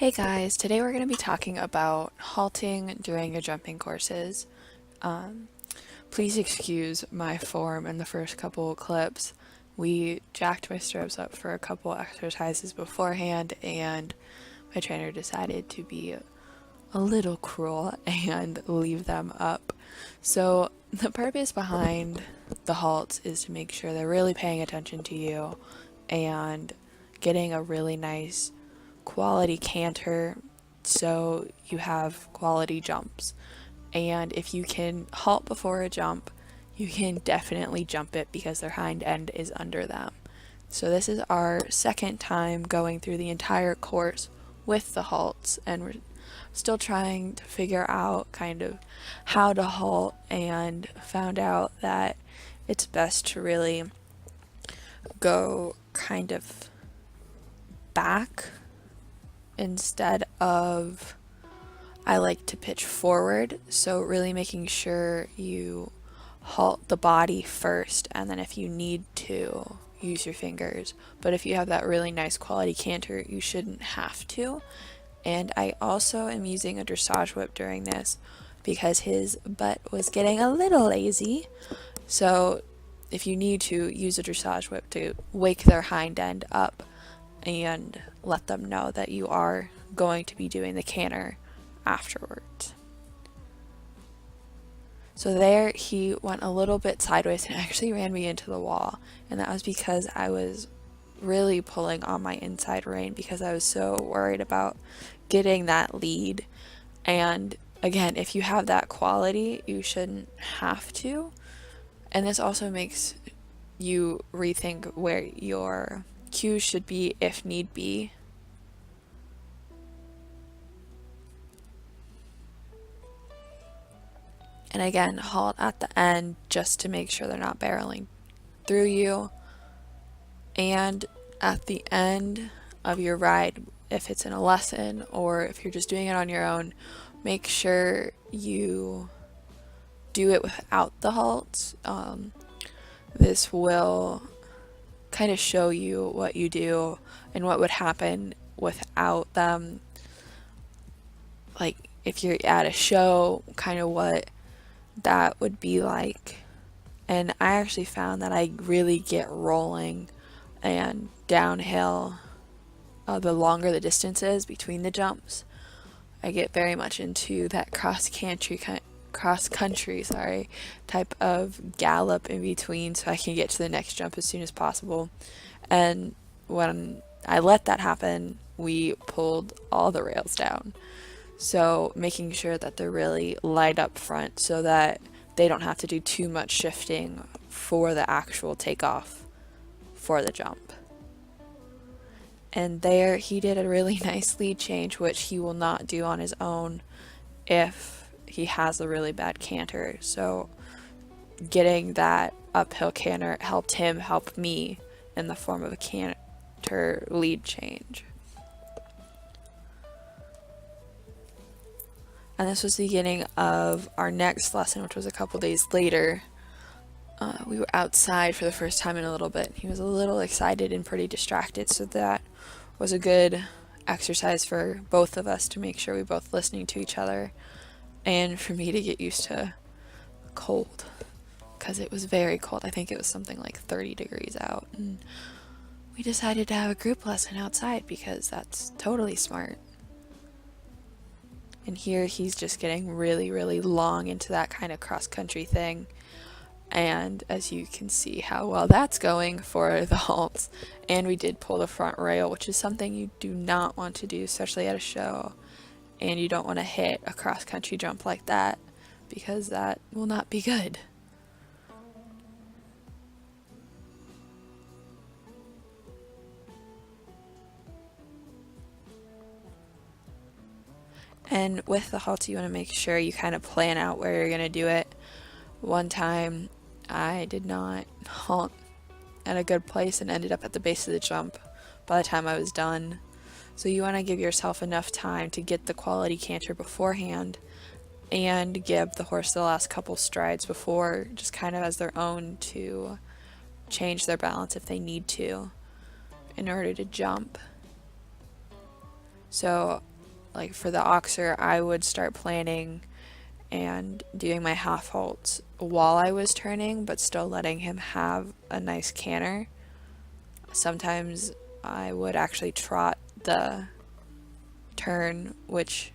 Hey guys, today we're going to be talking about halting during your jumping courses. Um, Please excuse my form in the first couple clips. We jacked my stirrups up for a couple exercises beforehand, and my trainer decided to be a little cruel and leave them up. So, the purpose behind the halts is to make sure they're really paying attention to you and getting a really nice quality canter so you have quality jumps. And if you can halt before a jump, you can definitely jump it because their hind end is under them. So this is our second time going through the entire course with the halts, and we're still trying to figure out kind of how to halt, and found out that it's best to really go kind of back instead of, I like to pitch forward, so really making sure you halt the body first, and then if you need to, use your fingers. But if you have that really nice quality canter, you shouldn't have to. And I also am using a dressage whip during this because his butt was getting a little lazy. So if you need to, use a dressage whip to wake their hind end up and let them know that you are going to be doing the canter afterwards. So there he went a little bit sideways and actually ran me into the wall, and that was because I was really pulling on my inside rein because I was so worried about getting that lead. And again, if you have that quality, you shouldn't have to. And this also makes you rethink where your cues should be if need be. And again, halt at the end just to make sure they're not barreling through you. And at the end of your ride, if it's in a lesson or if you're just doing it on your own, make sure you do it without the halts. This will kind of show you what you do and what would happen without them. Like if you're at a show, kind of what that would be like. And I actually found that I really get rolling and downhill the longer the distance is between the jumps. I get very much into that cross country type of gallop in between, so I can get to the next jump as soon as possible. And when I let that happen, we pulled all the rails down. So making sure that they're really light up front so that they don't have to do too much shifting for the actual takeoff for the jump. And there he did a really nice lead change, which he will not do on his own if he has a really bad canter. So getting that uphill canter helped him help me in the form of a canter lead change. And this was the beginning of our next lesson, which was a couple days later. We were outside for the first time in a little bit. He was a little excited and pretty distracted, so that was a good exercise for both of us to make sure we were both listening to each other, and for me to get used to cold, because it was very cold. I think it was something like 30 degrees out, and we decided to have a group lesson outside because that's totally smart. And here he's just getting really, really long into that kind of cross-country thing. And as you can see how well that's going for the halts. And we did pull the front rail, which is something you do not want to do, especially at a show. And you don't want to hit a cross-country jump like that, because that will not be good. And with the halts, you want to make sure you kind of plan out where you're going to do it. One time, I did not halt at a good place and ended up at the base of the jump by the time I was done. So you want to give yourself enough time to get the quality canter beforehand and give the horse the last couple strides before, just kind of as their own, to change their balance if they need to in order to jump. So like for the oxer, I would start planning and doing my half halts while I was turning, but still letting him have a nice canter. Sometimes I would actually trot the turn, which,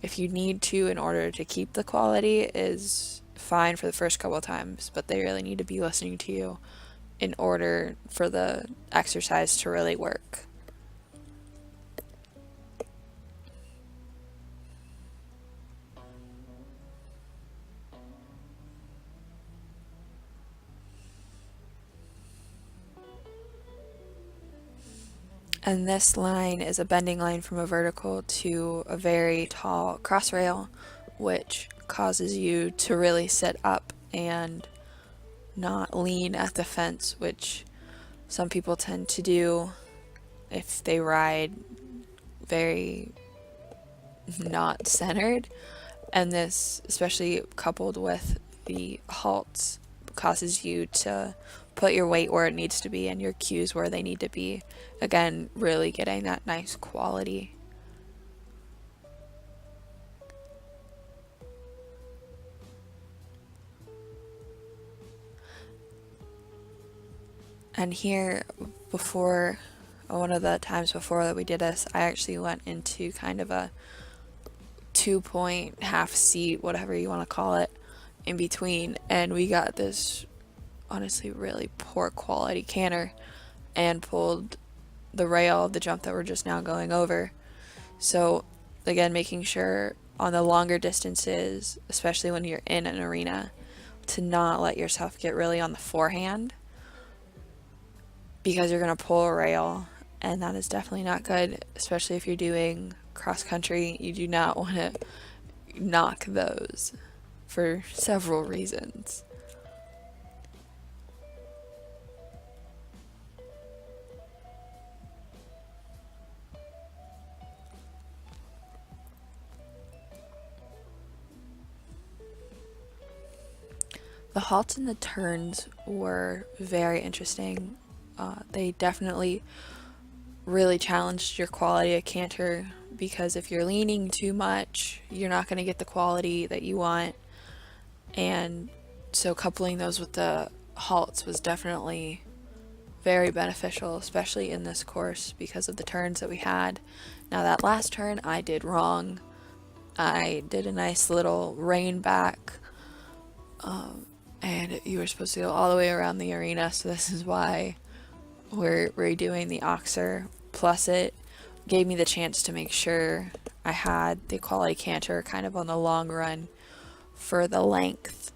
if you need to in order to keep the quality, is fine for the first couple of times, but they really need to be listening to you in order for the exercise to really work. And this line is a bending line from a vertical to a very tall cross rail, which causes you to really sit up and not lean at the fence, which some people tend to do if they ride very not centered. And this, especially coupled with the halts, causes you to put your weight where it needs to be and your cues where they need to be. Again, really getting that nice quality. And here, before, one of the times before that we did this, I actually went into kind of a 2-point half seat, whatever you want to call it, in between, and we got this honestly really poor quality canter and pulled the rail of the jump that we're just now going over. So again, making sure on the longer distances, especially when you're in an arena, to not let yourself get really on the forehand, because you're going to pull a rail, and that is definitely not good, especially if you're doing cross country. You do not want to knock those for several reasons. The halts and the turns were very interesting. They definitely really challenged your quality of canter, because if you're leaning too much, you're not going to get the quality that you want. And so coupling those with the halts was definitely very beneficial, especially in this course because of the turns that we had. Now, that last turn I did wrong. I did a nice little rein back, and you were supposed to go all the way around the arena, so this is why we're redoing the oxer. Plus, it gave me the chance to make sure I had the quality canter kind of on the long run for the length,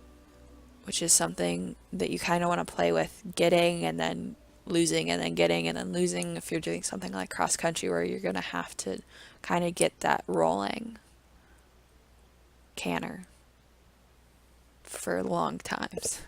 which is something that you kind of want to play with, getting and then losing and then getting and then losing if you're doing something like cross country, where you're going to have to kind of get that rolling canter for long times.